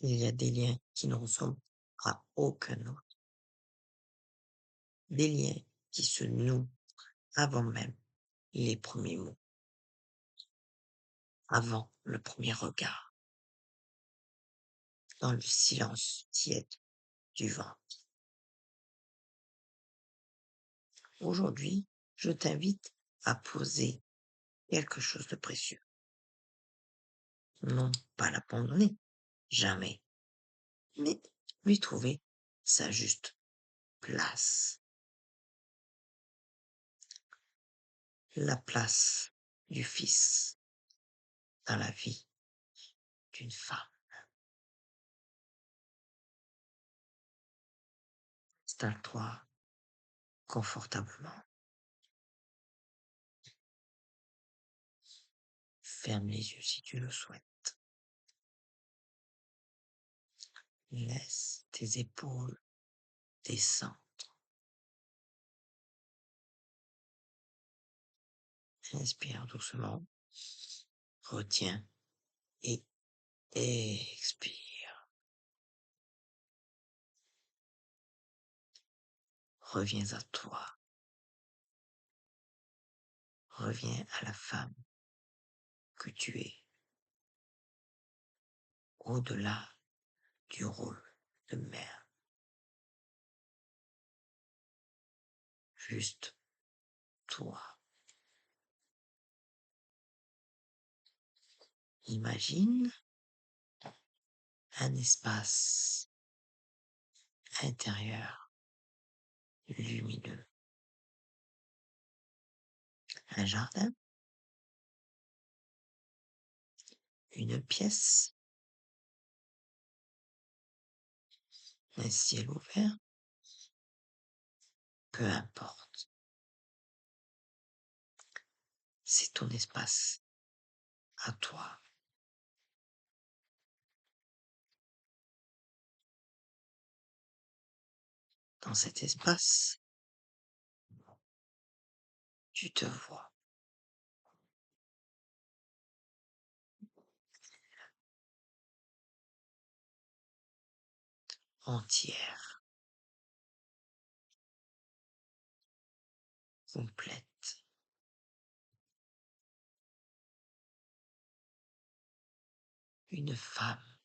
Il y a des liens qui ne ressemblent à aucun autre, des liens qui se nouent avant même les premiers mots, avant le premier regard, dans le silence tiède du vent. Aujourd'hui, je t'invite à poser quelque chose de précieux. Non pas l'abandonner, jamais, mais lui trouver sa juste place. La place du fils dans la vie d'une femme. Installe-toi confortablement. Ferme les yeux si tu le souhaites. Laisse tes épaules descendre. Inspire doucement. Retiens et expire. Reviens à toi. Reviens à la femme que tu es. Au-delà du rôle de mère. Juste toi. Imagine un espace intérieur lumineux. Un jardin, une pièce, un ciel ouvert, peu importe. C'est ton espace à toi. Dans cet espace, tu te vois entière, complète, une femme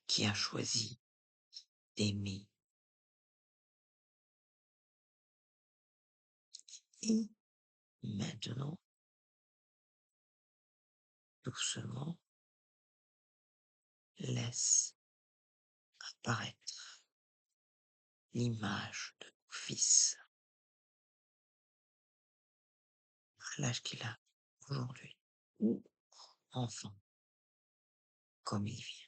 qui a choisi d'aimer. Et maintenant, doucement, laisse apparaître l'image de ton fils à l'âge qu'il a aujourd'hui, ou enfant, comme il vient.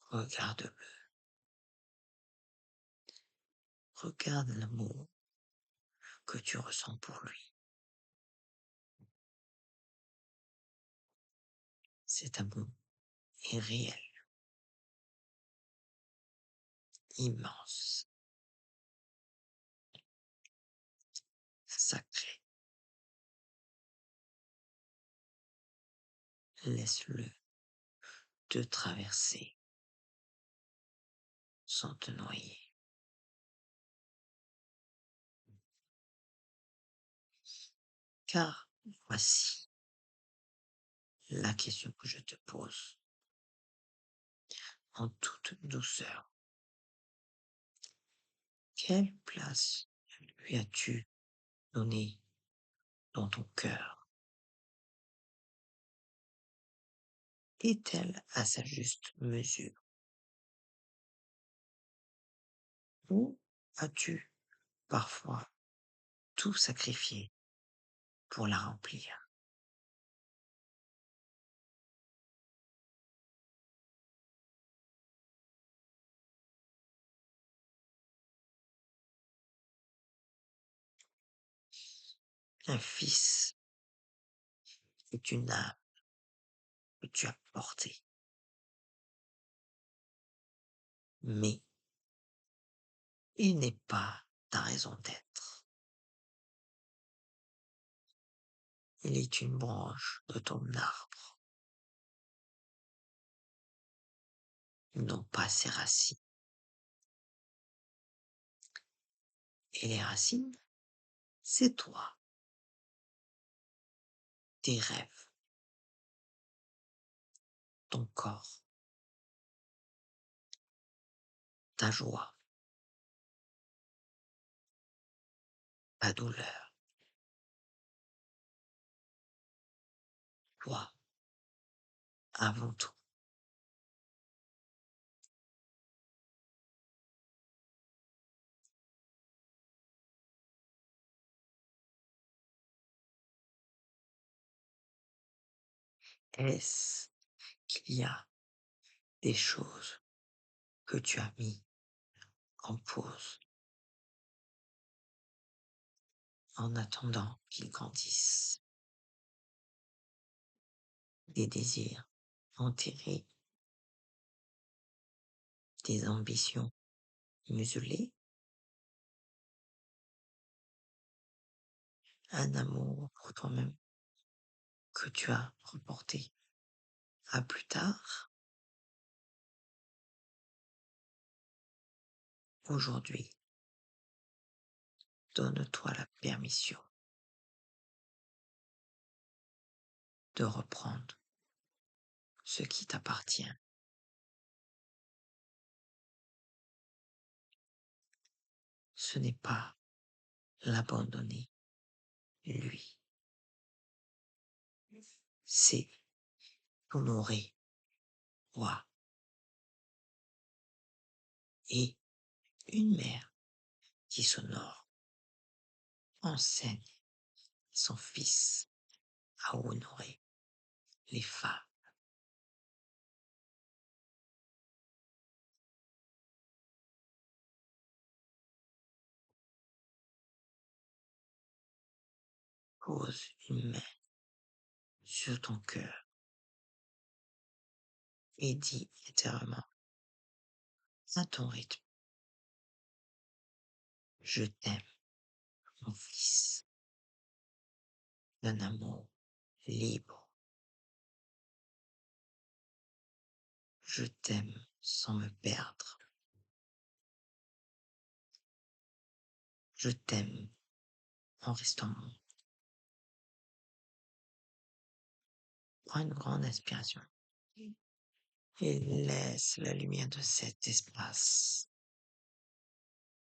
Regarde-le, regarde l'amour que tu ressens pour lui. Cet amour est réel, immense, sacré. Laisse-le te traverser sans te noyer. Car voici la question que je te pose en toute douceur. Quelle place lui as-tu donnée dans ton cœur? Est-elle à sa juste mesure? Ou as-tu parfois tout sacrifié pour la remplir? Un fils est une âme que tu as portée, mais Il n'est pas ta raison d'être. Il est une branche de ton arbre, non pas ses racines. Et les racines, c'est toi, tes rêves, ton corps, ta joie, ta douleur. Toi, avant tout. Est-ce qu'il y a des choses que tu as mis en pause en attendant qu'ils grandissent? Des désirs enterrés, des ambitions muselées, un amour pour toi-même que tu as reporté à plus tard. Aujourd'hui, donne-toi la permission de reprendre ce qui t'appartient. Ce n'est pas l'abandonner, lui. C'est honorer roi et une mère qui s'honore enseigne son fils à honorer les femmes. Pose une main sur ton cœur et dis intérieurement à ton rythme: je t'aime, mon fils, d'un amour libre. Je t'aime sans me perdre. Je t'aime en restant moi. Prends une grande inspiration et laisse la lumière de cet espace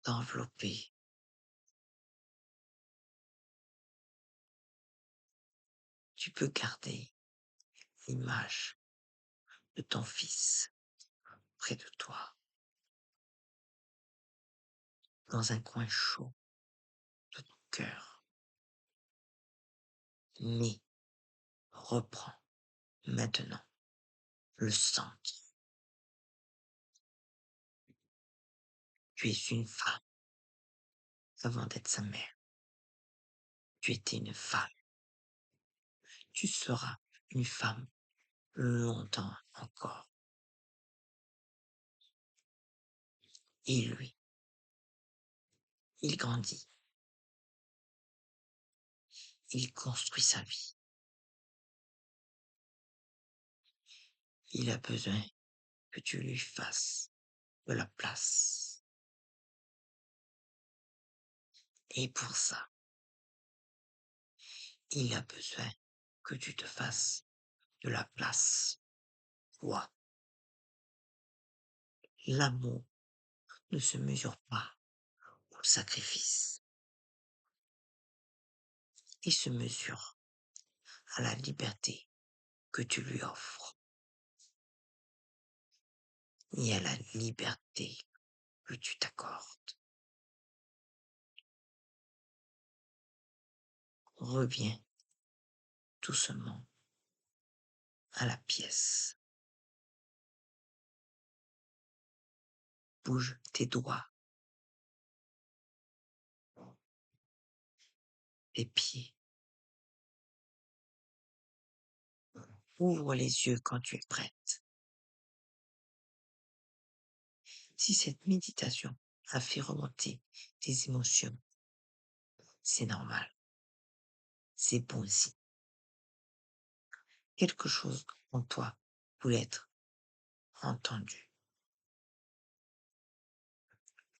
t'envelopper. Tu peux garder l'image de ton fils près de toi, dans un coin chaud de ton cœur. Mais reprends maintenant le centre. Tu es une femme avant d'être sa mère. Tu étais une femme. Tu seras une femme longtemps encore. Et lui, il grandit. Il construit sa vie. Il a besoin que tu lui fasses de la place. Et pour ça, il a besoin que tu te fasses de la place. Toi, l'amour ne se mesure pas au sacrifice. Il se mesure à la liberté que tu lui offres et à la liberté que tu t'accordes. Reviens doucement à la pièce. Bouge tes doigts, tes pieds. Ouvre les yeux quand tu es prête. Si cette méditation a fait remonter tes émotions, c'est normal, c'est bon aussi. Quelque chose en toi voulait être entendu.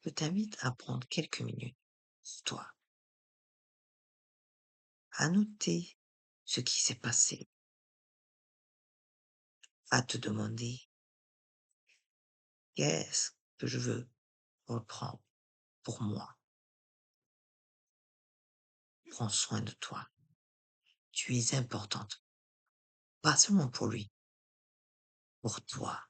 Je t'invite à prendre quelques minutes pour toi, à noter ce qui s'est passé, à te demander qu'est-ce que je veux reprendre pour moi. Prends soin de toi. Tu es importante, pas seulement pour lui, pour toi.